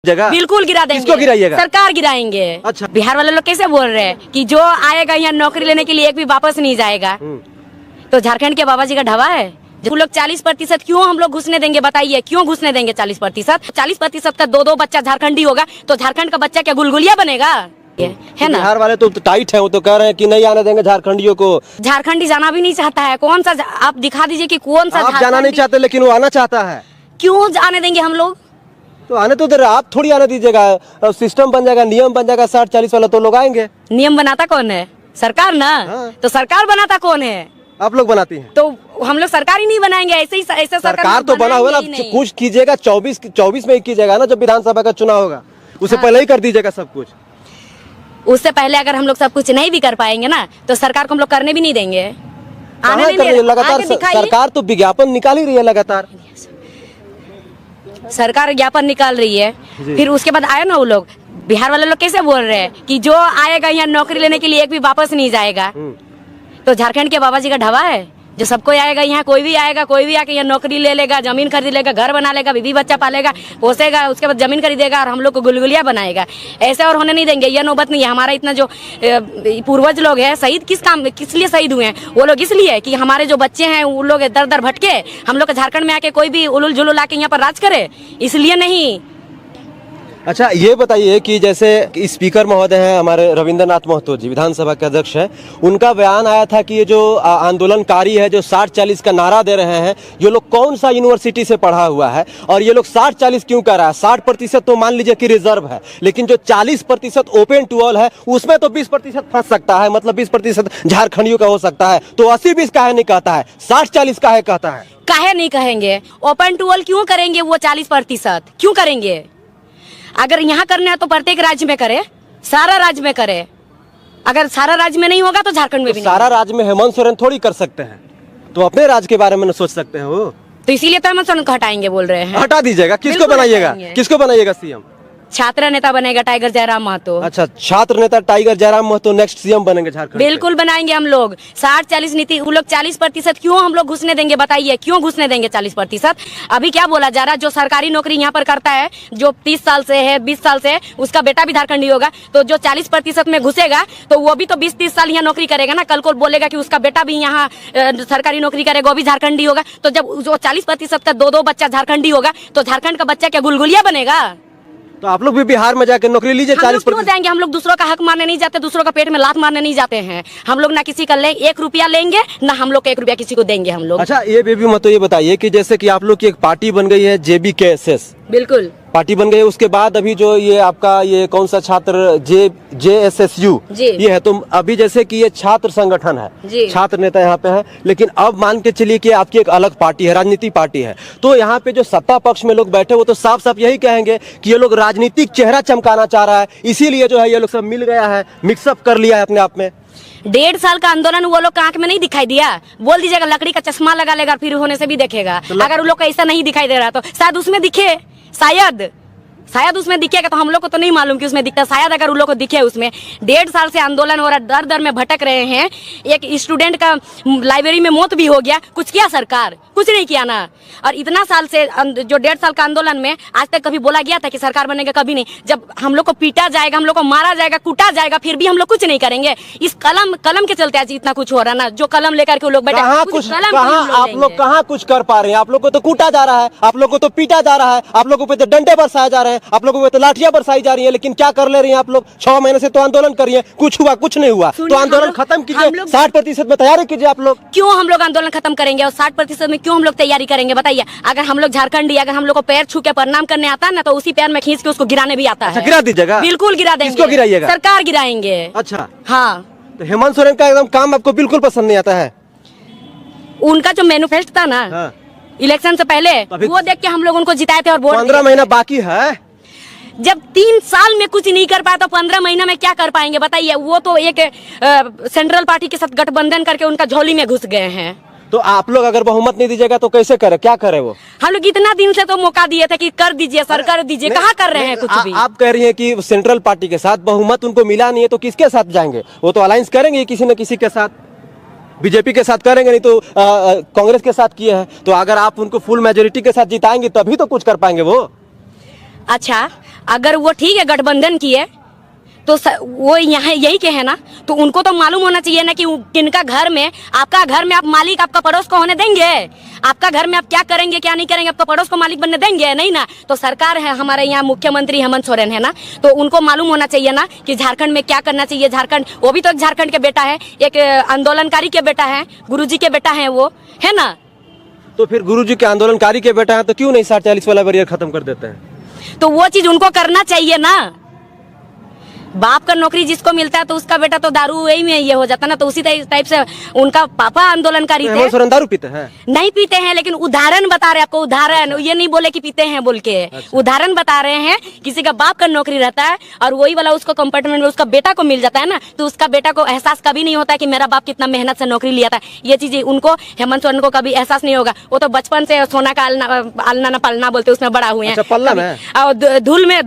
जगह बिल्कुल गिरा देंगे। किसको गिराइएगा? सरकार गिराएंगे। अच्छा। बिहार वाले लोग कैसे बोल रहे हैं कि जो आएगा यहाँ नौकरी लेने के लिए एक भी वापस नहीं जाएगा। तो झारखंड के बाबा जी का ढवा है। जो लोग 40% क्यों हम लोग घुसने देंगे, बताइए क्यों घुसने देंगे 40%? 40% का दो बच्चा झारखंडी होगा तो झारखंड का बच्चा क्या गुलगुलिया बनेगा? है ना। बिहार वाले तो टाइट है, वो तो कह रहे हैं कि नहीं आने देंगे झारखंडियों को। झारखंडी जाना भी नहीं चाहता है। कौन सा आप दिखा दीजिए कि कौन सा आप जाना नहीं चाहते लेकिन वो आना चाहता है। क्यों आने देंगे हम लोग? तो आने तो दे रहे, आप थोड़ी आने दीजिएगा। सिस्टम बन जाएगा, नियम बन जाएगा 60-40 वाला, तो लोग आएंगे। नियम बनाता कौन है? सरकार ना। हाँ। तो सरकार बनाता कौन है? आप लोग बनाती हैं। तो हम लोग सरकार ही नहीं बनाएंगे। ऐसे सरकार तो बना हुआ ना, कुछ कीजिएगा 24 में ही कीजिएगा ना, जब विधानसभा का चुनाव होगा उससे पहले ही कर दीजिएगा सब कुछ। उससे पहले अगर हम लोग सब कुछ नहीं भी कर पाएंगे ना तो सरकार को हम लोग करने भी नहीं देंगे। कहाँ कर रही है लगातार सरकार? तो विज्ञापन निकाल ही रही है लगातार। सरकार विज्ञापन निकाल रही है, फिर उसके बाद आए ना वो लोग। बिहार वाले लोग कैसे बोल रहे हैं कि जो आएगा यहाँ नौकरी लेने के लिए एक भी वापस नहीं जाएगा। तो झारखंड के बाबा जी का ढवा है जो सबको आएगा यहाँ। कोई भी आके यहाँ नौकरी ले लेगा, जमीन खरीद लेगा, घर बना लेगा, बीवी बच्चा पालेगा, पोसेगा, उसके बाद जमीन खरीदेगा और हम लोग को गुलगुलिया बनाएगा। ऐसे और होने नहीं देंगे। यह नौबत नहीं है। हमारा इतना जो पूर्वज लोग हैं शहीद किस लिए शहीद हुए हैं? वो लोग इसलिए कि हमारे जो बच्चे हैं वो लोग दर दर भटके, हम लोग झारखंड में आके कोई भी उलुल जुलुल आके यहाँ पर राज करे, इसलिए नहीं। अच्छा, ये बताइए कि जैसे स्पीकर महोदय हैं हमारे रविंद्रनाथ महतो जी, विधानसभा के अध्यक्ष हैं, उनका बयान आया था कि ये जो आंदोलनकारी है जो 60-40 का नारा दे रहे हैं, ये लोग कौन सा यूनिवर्सिटी से पढ़ा हुआ है और ये लोग 60-40 क्यों कर रहा है? 60% तो मान लीजिए कि रिजर्व है, लेकिन जो 40% ओपन टू ऑल है उसमें तो 20% फंस सकता है, मतलब 20% झारखंडियों का हो सकता है। तो 80-20 काहे नहीं कहता है, 60-40 काहे कहता है? काहे नहीं कहेंगे? ओपन टू ऑल क्यों करेंगे? वो 40% क्यों करेंगे? अगर यहाँ करना है तो प्रत्येक राज्य में करे, सारा राज्य में करे। अगर सारा राज्य में नहीं होगा तो झारखंड में भी सारा राज्य में हेमंत सोरेन थोड़ी कर सकते हैं, तो अपने राज्य के बारे में न सोच सकते हैं वो। तो इसीलिए तो हेमंत सोरेन को हटाएंगे बोल रहे हैं। हटा दीजिएगा। किसको बनाइएगा? किसको बनाइएगा सीएम? छात्र नेता बनेगा टाइगर जयराम महतो। अच्छा, छात्र नेता tiger Jairam Mahato next CM बनेंगे झारखंड? बिल्कुल बनाएंगे हम लोग। 60-40 नीति, वो लोग 40% क्यों हम लोग घुसने देंगे, बताइए क्यों घुसने देंगे 40%? अभी क्या बोला जा रहा है, जो सरकारी नौकरी यहाँ पर करता है, जो 30 साल से है, 20 साल से है, उसका बेटा भी झारखंडी होगा। तो जो 40% में घुसेगा तो वो भी तो 20-30 साल यहाँ नौकरी करेगा ना। कल को बोलेगा कि उसका बेटा भी यहाँ सरकारी नौकरी करेगा, वो भी झारखंडी होगा। तो जब जो 40% का दो बच्चा झारखंडी होगा तो झारखंड का बच्चा क्या गुलगुलिया बनेगा? तो आप लोग भी बिहार में जाकर नौकरी लीजिए। 40% देंगे। हम लोग दूसरों का हक मारने नहीं जाते, दूसरों का पेट में लात मारने नहीं जाते हैं। हम लोग ना किसी का 1 रुपया लेंगे, ना हम लोग 1 रुपया किसी को देंगे हम लोग। अच्छा, ये बेबी मत तो ये बताइए कि जैसे कि आप लोग की एक पार्टी बन गई है JBKSS, बिल्कुल पार्टी बन गई है, उसके बाद अभी जो ये आपका ये कौन सा छात्र JSSU ये है, तो अभी जैसे कि ये छात्र संगठन है, छात्र नेता यहाँ पे है, लेकिन अब मान के चलिए कि आपकी एक अलग पार्टी है, राजनीतिक पार्टी है, तो यहाँ पे जो सत्ता पक्ष में लोग बैठे वो तो साफ साफ यही कहेंगे कि ये लोग राजनीतिक चेहरा चमकाना चाह रहा है, इसीलिए जो है ये लोग सब मिल गया है, मिक्सअप कर लिया है अपने आप में। 1.5 साल का आंदोलन वो लोग का आंख में नहीं दिखाई दिया? बोल दीजिएगा लकड़ी का चश्मा लगा लेगा, फिर होने से भी देखेगा। अगर वो लोग का ऐसा नहीं दिखाई दे रहा तो शायद उसमें दिखे, शायद उसमें दिखेगा। तो हम लोग को तो नहीं मालूम कि उसमें दिखता, शायद अगर उन लोग को दिखे उसमें। 1.5 साल से आंदोलन हो रहा, दर दर में भटक रहे हैं। एक स्टूडेंट का लाइब्रेरी में मौत भी हो गया, कुछ किया सरकार? कुछ नहीं किया ना। और इतना साल से जो 1.5 साल का आंदोलन में आज तक कभी बोला गया था कि सरकार बनेगा? कभी नहीं। जब हम लोग को पीटा जाएगा, हम लोग को मारा जाएगा, कूटा जाएगा, फिर भी हम लोग कुछ नहीं करेंगे। इस कलम के चलते आज इतना कुछ हो रहा ना। जो कलम लेकर के लोग बैठे, आप लोग कहाँ कुछ कर पा रहे हैं? आप लोग को तो कूटा जा रहा है, आप लोग को तो पीटा जा रहा है, आप लोगों पे तो डंडे बरसाए जा रहे हैं, आप लोगों पे तो लाठियां बरसाई जा रही है, लेकिन क्या कर ले रही हैं आप लोग? 6 महीने से तो आंदोलन कर रही है, कुछ हुआ? कुछ नहीं हुआ। तो आंदोलन खत्म कीजिए, 60% में तैयारी कीजिए आप लोग। क्यों हम लोग आंदोलन खत्म करेंगे और 60% में क्यों हम लोग तैयारी करेंगे, बताइए? अगर हम लोग झारखंडी, अगर हम लोग को पैर छू के प्रणाम करने आता है ना तो उसी पैर में खींच के उसको गिराने भी आता है। गिरा दीजिएगा? बिल्कुल गिरा देंगे। किसको गिराइएगा? सरकार गिराएंगे। अच्छा, हाँ। तो हेमंत सोरेन का एकदम काम आपको बिल्कुल पसंद नहीं आता है? उनका जो मैनिफेस्टो था ना इलेक्शन से पहले, वो देख के हम लोग उनको जिताए थे और वोट 15 महीना बाकी है। जब 3 साल में कुछ नहीं कर पाया तो 15 महीना में क्या कर पाएंगे, बताइए? वो तो एक सेंट्रल पार्टी के साथ गठबंधन करके उनका झोली में घुस गए हैं। तो आप लोग अगर बहुमत नहीं दीजिएगा तो कैसे करे, क्या करे वो? हम लोग इतना दिन से तो मौका दिए थे कि कर दीजिए सर, कर दीजिए, कहाँ कर रहे हैं कुछ भी? आप कह रही हैं कि सेंट्रल पार्टी के साथ बहुमत उनको मिला नहीं है, तो किसके साथ जाएंगे? वो तो अलायंस करेंगे किसी न किसी के साथ, बीजेपी के साथ करेंगे, नहीं तो कांग्रेस के साथ किए हैं। तो अगर आप उनको फुल मेजोरिटी के साथ जिताएंगे तभी तो कुछ कर पाएंगे वो। अच्छा, अगर वो ठीक है गठबंधन की है तो वो यहाँ यही के है ना, तो उनको तो मालूम होना चाहिए ना कि किनका घर में, आपका घर में आप मालिक आपका पड़ोस को होने देंगे? आपका घर में आप क्या करेंगे क्या नहीं करेंगे, आपका पड़ोस को मालिक बनने देंगे? नहीं ना। तो सरकार है हमारे यहाँ, मुख्यमंत्री हेमंत सोरेन है ना, तो उनको मालूम होना चाहिए ना कि झारखंड में क्या करना चाहिए। झारखंड, वो भी तो झारखंड के बेटा है, एक आंदोलनकारी के बेटा है, गुरुजी के बेटा है वो, है ना। तो फिर गुरुजी के आंदोलनकारी के बेटा है तो क्यों नहीं 60-40 वाला बैरियर खत्म कर देते हैं? तो वो चीज उनको करना चाहिए ना। बाप का नौकरी जिसको मिलता है तो उसका बेटा तो दारू वही में ये हो जाता ना। तो उसी टाइप से उनका पापा आंदोलनकारी थे। हेमंत सोरेन दारू पीते हैं? नहीं पीते हैं, लेकिन उदाहरण बता रहे आपको, उदाहरण। ये नहीं बोले कि पीते हैं बोल के, उदाहरण बता रहे हैं। किसी का बाप का नौकरी रहता है और वही वाला उसको कंपार्टमेंट में उसका बेटा को मिल जाता है ना, तो उसका बेटा को एहसास कभी नहीं होता कि मेरा बाप कितना मेहनत से नौकरी लिया था। ये चीज उनको, हेमंत सोरेन को कभी एहसास नहीं होगा। वो तो बचपन से सोना का आलना ना पलना बोलते उसमें बड़ा हुए हैं। अच्छा, पल्ला में धूल में